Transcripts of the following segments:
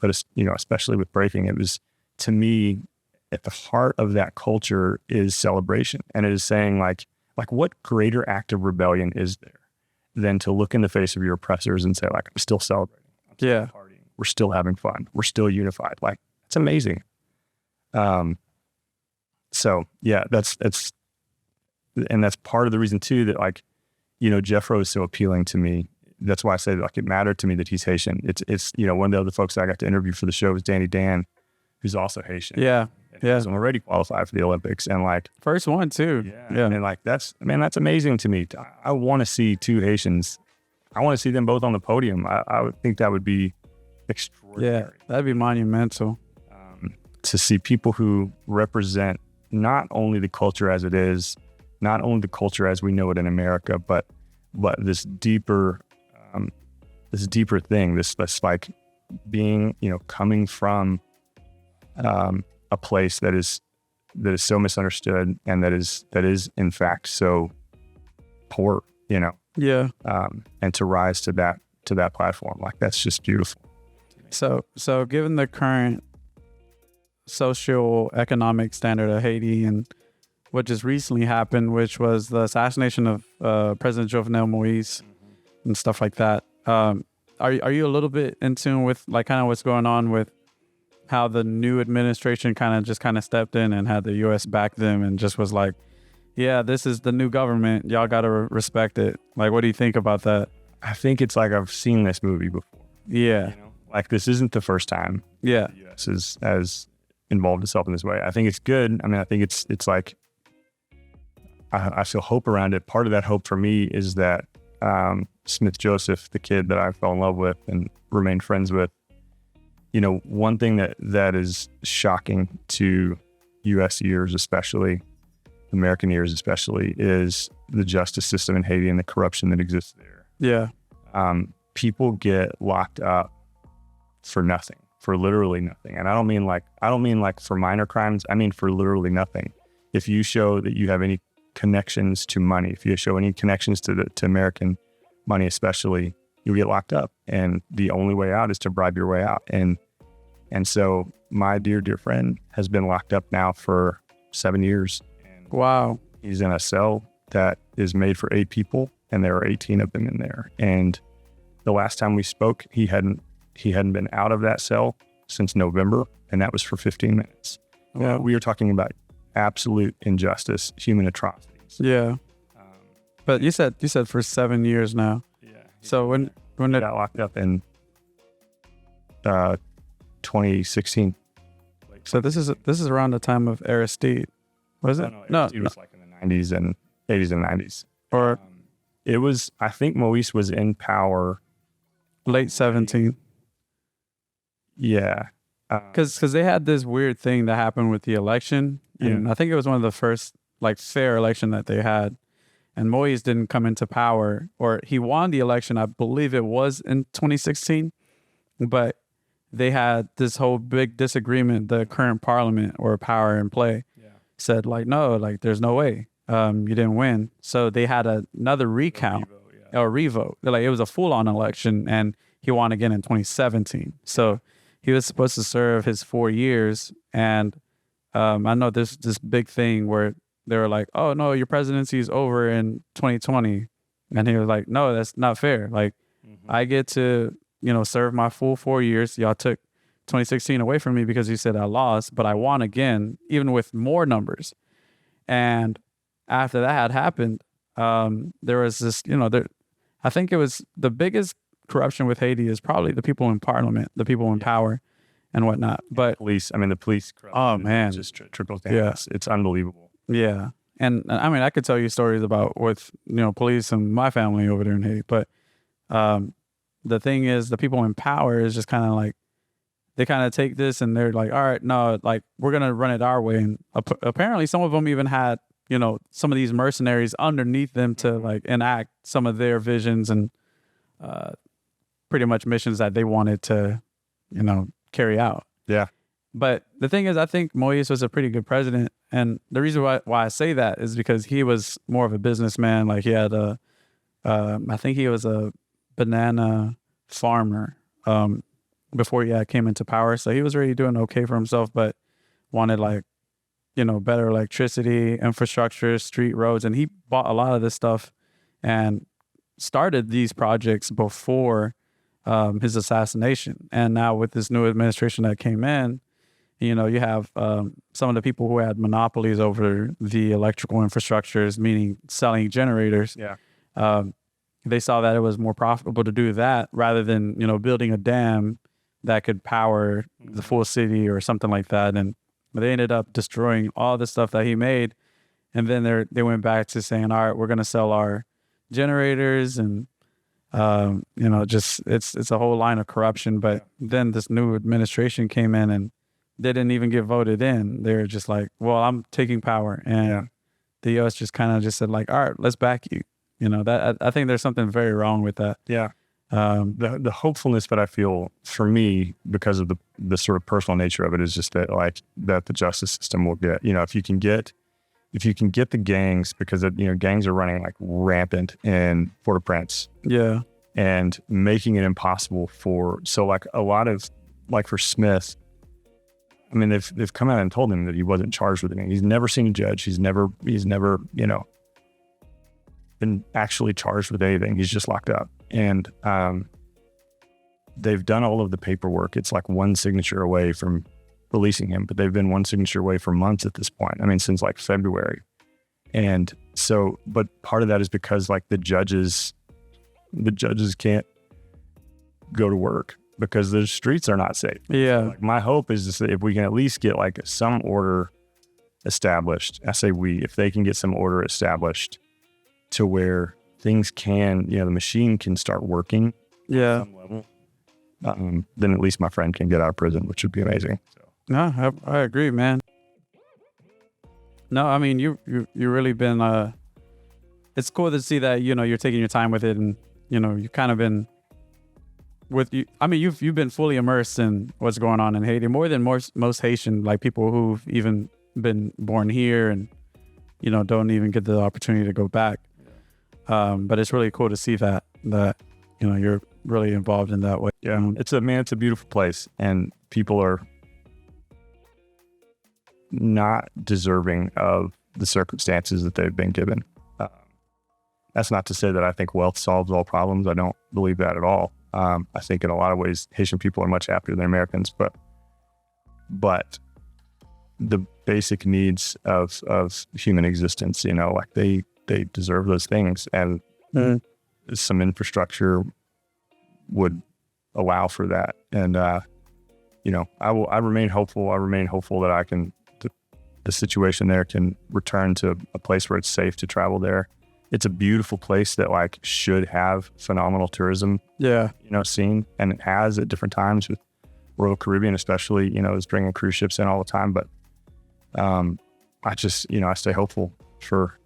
but it's, especially with breaking, it was, to me, at the heart of that culture is celebration. And it is saying like what greater act of rebellion is there than to look in the face of your oppressors and say like, I'm still celebrating. I'm still partying. We're still having fun. We're still unified. Like, it's amazing. So yeah, that's part of the reason too, that like, Jeffro is so appealing to me. That's why I say like it mattered to me that he's Haitian. It's one of the other folks that I got to interview for the show was Danny Dan, who's also Haitian. Yeah. Yeah. I'm already qualified for the Olympics, and like first one too. Yeah. And like that's amazing to me. I want to see two Haitians. I want to see them both on the podium. I would think that would be extraordinary. Yeah, that'd be monumental. To see people who represent not only the culture as it is, not only the culture as we know it in America, but this deeper thing, this like being, coming from a place that is so misunderstood and that is in fact so poor, Yeah. and to rise to that platform, like that's just beautiful. So given the current socio-economic standard of Haiti and what just recently happened, which was the assassination of President Jovenel Moise and stuff like that, are you a little bit in tune with like kind of what's going on with how the new administration kind of stepped in and had the U.S. back them and just was like, yeah, this is the new government, y'all gotta respect it? Like, what do you think about that? I think it's like I've seen this movie before. Yeah. Like this isn't the first time the U.S. has involved itself in this way. I think it's good. I mean, I think it's like, I feel hope around it. Part of that hope for me is that Smith Joseph, the kid that I fell in love with and remained friends with, one thing that is shocking to U.S. ears, especially American ears, especially, is the justice system in Haiti and the corruption that exists there. Yeah. People get locked up for nothing, for literally nothing. And I don't mean like for minor crimes. I mean for literally nothing. If you show that you have any connections to money, if you show any connections to American money, especially, you get locked up. And the only way out is to bribe your way out. And so my dear friend has been locked up now for 7 years. And wow. He's in a cell that is made for 8 people, and there are 18 of them in there. And the last time we spoke, he hadn't been out of that cell since November, and that was for 15 minutes. Wow. We are talking about absolute injustice, human atrocities. Yeah. But you said for 7 years now. Yeah. So when he got locked up in 2016. So this is around the time of Aristide, was it? No, Aristide was like in the 90s and 80s and 90s. Or it was, I think Moise was in power late 17. Yeah. Because they had this weird thing that happened with the election. And I think it was one of the first like fair election that they had. And Moise didn't come into power, or he won the election. I believe it was in 2016, but they had this whole big disagreement. The current parliament or power in play said like, no, like there's no way you didn't win. So they had another recount or revote. Like it was a full on election, and he won again in 2017. So he was supposed to serve his 4 years. And I know there's this big thing where they were like, oh no, your presidency is over in 2020. And he was like, no, that's not fair. Like I get to, serve my full 4 years. Y'all took 2016 away from me because you said I lost, but I won again, even with more numbers. And after that had happened, there was this, I think it was the biggest corruption with Haiti is probably the people in parliament, the people in power and whatnot. But the police corruption, oh man, just trickles down. Yeah. It's unbelievable. Yeah. And I mean, I could tell you stories about with, police and my family over there in Haiti. But the thing is, the people in power is just kind of like, they kind of take this and they're like, all right, no, like we're going to run it our way. And apparently some of them even had, some of these mercenaries underneath them to like enact some of their visions and pretty much missions that they wanted to, carry out. Yeah. But the thing is, I think Moise was a pretty good president. And the reason why I say that is because he was more of a businessman. Like he had I think he was a banana farmer. before he came into power. So he was already doing okay for himself, but wanted like, better electricity, infrastructure, street roads. And he bought a lot of this stuff and started these projects before his assassination. And now with this new administration that came in, you have some of the people who had monopolies over the electrical infrastructures, meaning selling generators. Yeah. They saw that it was more profitable to do that rather than, building a dam that could power the full city or something like that. And they ended up destroying all the stuff that he made. And then they went back to saying, all right, we're going to sell our generators and, just it's a whole line of corruption. But then this new administration came in and they didn't even get voted in. They were just like, well, I'm taking power. And the U.S. just kind of just said like, all right, let's back you. That I think there's something very wrong with that. Yeah. The hopefulness that I feel for me because of the sort of personal nature of it is just that like that the justice system will get, if you can get the gangs, because gangs are running like rampant in Port-au-Prince. Yeah. And making it impossible so like a lot of like for Smith, I mean, they've come out and told him that he wasn't charged with anything. He's never seen a judge. He's never, been actually charged with anything. He's just locked up. And they've done all of the paperwork. It's like one signature away from releasing him, but they've been one signature away for months at this point. I mean, since like February. And so, but part of that is because like the judges can't go to work because the streets are not safe. Yeah. So, like, my hope is just that if we can at least get like some order established, I say if they can get some order established to where things can, the machine can start working at some level, then at least my friend can get out of prison, which would be amazing. So. No, I agree, man. No, I mean, you really been, it's cool to see that, you're taking your time with it and, you've kind of been with you. I mean, you've been fully immersed in what's going on in Haiti more than most Haitian, like people who've even been born here and, don't even get the opportunity to go back. But it's really cool to see that you're really involved in that way. Yeah, it's a beautiful place, and people are not deserving of the circumstances that they've been given. That's not to say that I think wealth solves all problems. I don't believe that at all. I think in a lot of ways, Haitian people are much happier than Americans, but the basic needs of human existence, like they deserve those things, and some infrastructure would allow for that. And I remain hopeful. I remain hopeful that the situation there can return to a place where it's safe to travel there. It's a beautiful place that like should have phenomenal tourism. Yeah, scene, and it has at different times with Royal Caribbean, especially. Is bringing cruise ships in all the time, but I just I stay hopeful for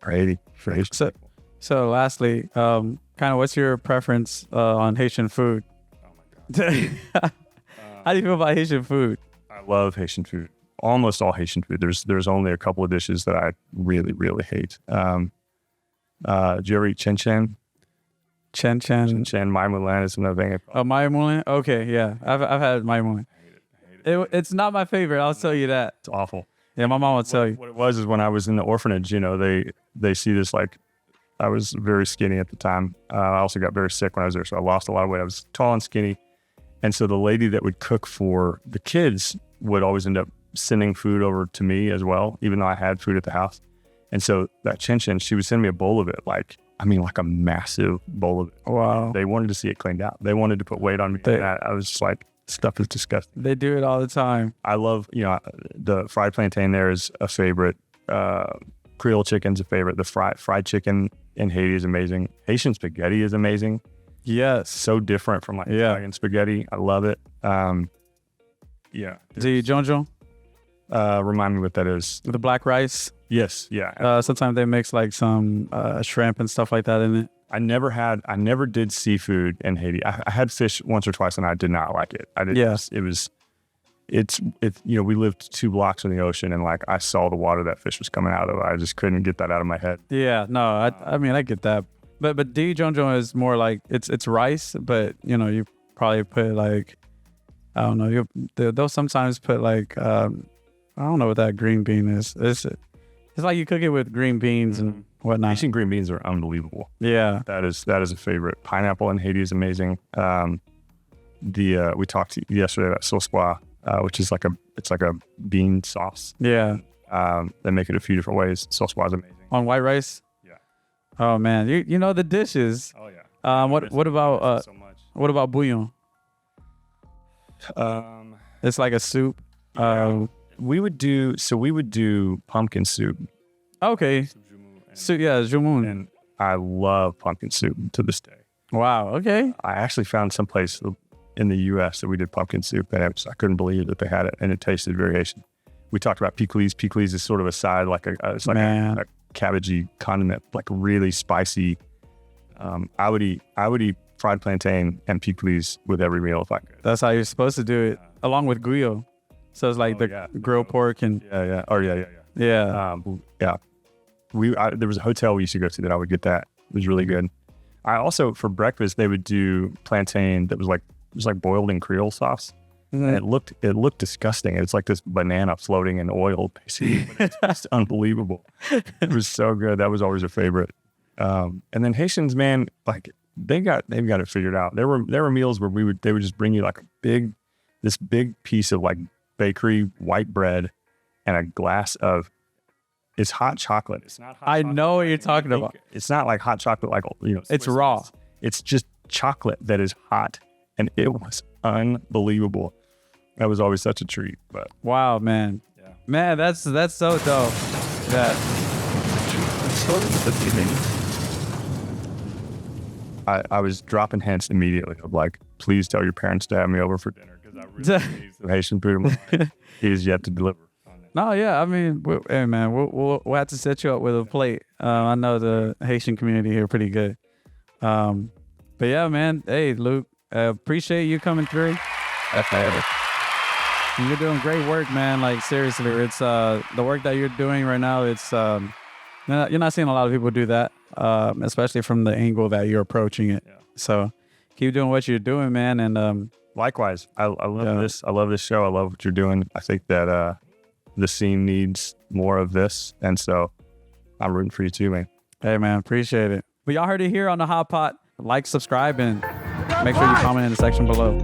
Haiti. So lastly, kind of what's your preference on Haitian food? Oh my God. How do you feel about Haitian food? I love Haitian food. Almost all Haitian food. There's only a couple of dishes that I really, really hate. Do you ever eat chin chin? Chin Chin mai moulin is another thing. Oh, mai moulin? Okay, yeah. I've had mai moulin. I hate it. It's not my favorite, I'll tell you that. It's awful. Yeah, my mom will tell you. What it was is when I was in the orphanage, they see this, like, I was very skinny at the time. I also got very sick when I was there, so I lost a lot of weight. I was tall and skinny. And so the lady that would cook for the kids would always end up sending food over to me as well, even though I had food at the house. And so that chin chin, she would send me a bowl of it, like a massive bowl of it. Wow. They wanted to see it cleaned out. They wanted to put weight on me. And I was just like, stuff is disgusting. They do it all the time. I love, the fried plantain there is a favorite. Creole chicken's a favorite. The fried chicken in Haiti is amazing. Haitian spaghetti is amazing. Yes. So different from Italian spaghetti. I love it. Yeah. The jonjon? Remind me what that is. The black rice? Yes. Yeah. Sometimes they mix like some shrimp and stuff like that in it. I never did seafood in Haiti. I had fish once or twice and I did not like it. We lived 2 blocks from the ocean and like I saw the water that fish was coming out of. I just couldn't get that out of my head. Yeah, no, I mean, I get that. But di jonjon is more like, it's rice, but you probably put like I don't know. They'll sometimes put like I don't know what that green bean is. It's like you cook it with green beans and whatnot. Haitian green beans are unbelievable. Yeah, that is a favorite. Pineapple in Haiti is amazing. We talked yesterday about sauce, which is like a bean sauce. Yeah. They make it a few different ways. Sauce is amazing. On white rice. Yeah. Oh man, you know the dishes. Oh yeah. What about so much. What about bouillon? It's like a soup. Yeah. We would do pumpkin soup. Okay. So yeah, jumun. And I love pumpkin soup to this day. Wow. Okay. I actually found someplace in the U.S. that we did pumpkin soup, and I couldn't believe that they had it, and it tasted very Haitian. We talked about pickles. Pickles is sort of a side, it's like a cabbagey condiment, like really spicy. I would eat fried plantain and pickles with every meal if I could. That's how you're supposed to do it, along with grilled. So it's like grilled pork and yeah. yeah. There was a hotel we used to go to that I would get that. It was really good. I also, for breakfast, they would do plantain that was like boiled in Creole sauce. Mm-hmm. And it looked disgusting. It's like this banana floating in oil, basically. But it's just unbelievable. It was so good. That was always a favorite. And then Haitians, man, like they've got it figured out. There were meals where they would just bring you like this big piece of like bakery white bread and a glass of. It's hot chocolate. It's not hot chocolate. I know what you're talking about. It's not like hot chocolate, like, it's raw. It's just chocolate that is hot, and it was unbelievable. That was always such a treat. But wow, man. Yeah. Man, that's so dope. Yeah. I was dropping hints immediately of like, please tell your parents to have me over for dinner because I really need some Haitian food in my life. He is yet to deliver. No, yeah, I mean, hey man, we'll have to set you up with a plate. I know the Haitian community here pretty good. But yeah, man, hey Luke, appreciate you coming through. You're doing great work, man. Like seriously, it's the work that you're doing right now. It's you're not seeing a lot of people do that, especially from the angle that you're approaching it. Yeah. So keep doing what you're doing, man. And likewise, I love this. I love this show. I love what you're doing. I think that the scene needs more of this, and so I'm rooting for you too, man. Hey, man, appreciate it. Well, y'all heard it here on the Hot Pot. Like, subscribe, and make sure you comment in the section below.